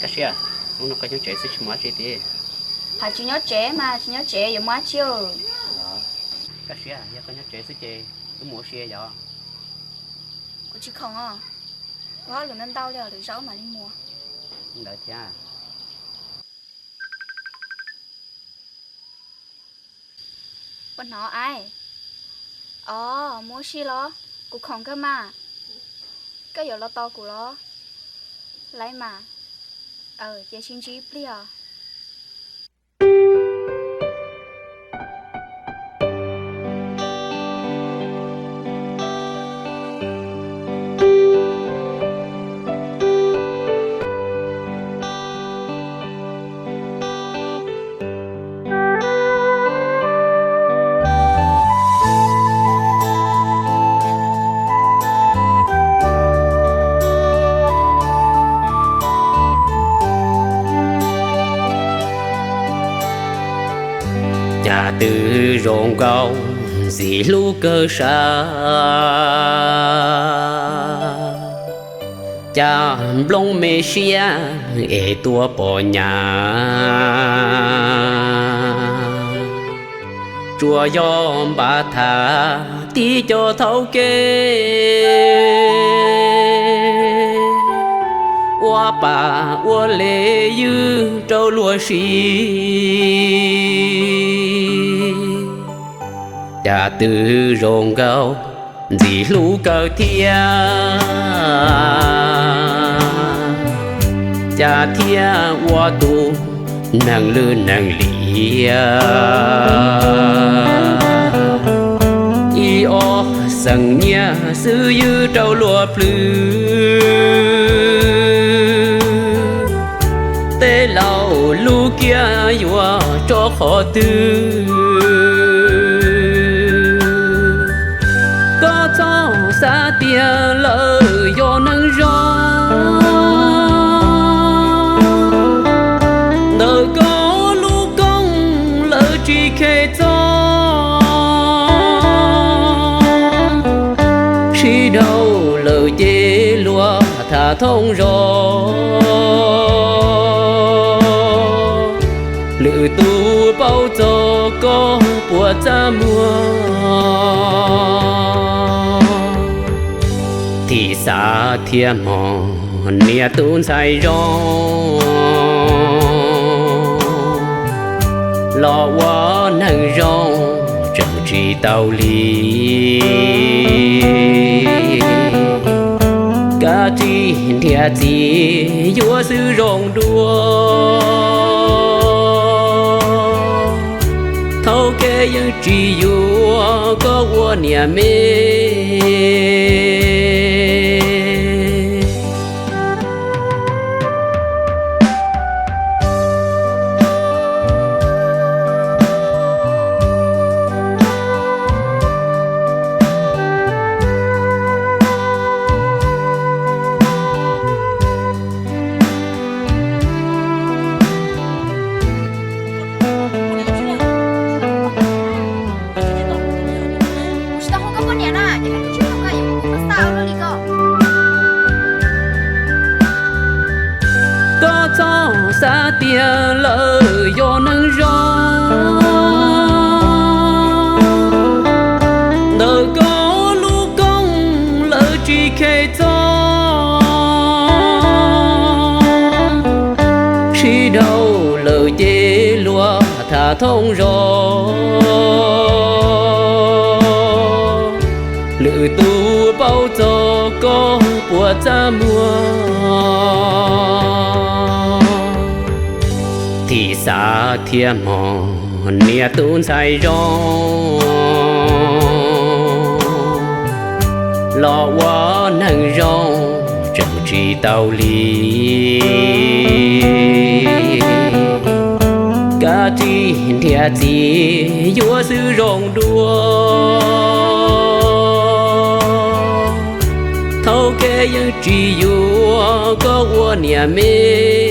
cái gì à nó có những trẻ sẽ chịu mất gì đi Hà chỉ nhớ trẻ mà chỉ nhớ trẻ giống má chưa. Cái gì à giờ có những trẻ sẽ chơi cái mua xe giờ Cô chỉ không à. Có lần nên tao đều được sáu mà đi mua. đợi chứ à Con nó ai? Mua xe lo. Cô không cơ mà. Cái giờ lo to của lo. Lấy mà. Giờ xin chí please. nhà từ rộn gạo dì lu cơ sa cha blong mê xia e tua bỏ nhà chùa yom bà thà tí cho thấu kê hoa bà hoa lệ như trâu lúa xì cha từ rồng gạo dì lũ cờ thia cha thia hoa tu nàng lư nàng lìa y o sằng nha sư như trâu lúa plư tê lâu lu kia yua cho khó tư có cho xa tia lỡ do nắng gió nợ có lu công lỡ chỉ khê cho khi đâu lỡ chê lúa thả thông gió lự tu bao giờ có bùa cha mùa thì xa thiên mòn nia tuôn say gió lo quá nắng gió chẳng chỉ tàu lý cả chi thiệt gì vua sư rồng đua thâu kê những chỉ vua có vua nhà mê xa tia lỡ do nắng gió nợ có lu công lỡ chỉ khê cho khi đâu lỡ chê lúa thả thông gió lự tu bao giờ có bùa cha mùa thì xa thiên mòn nia tuôn say gió lo quá nắng gió chẳng chỉ tàu lý cả chi thiệt gì vua sư rồng đua thâu kê những chỉ vua có vua nhà mê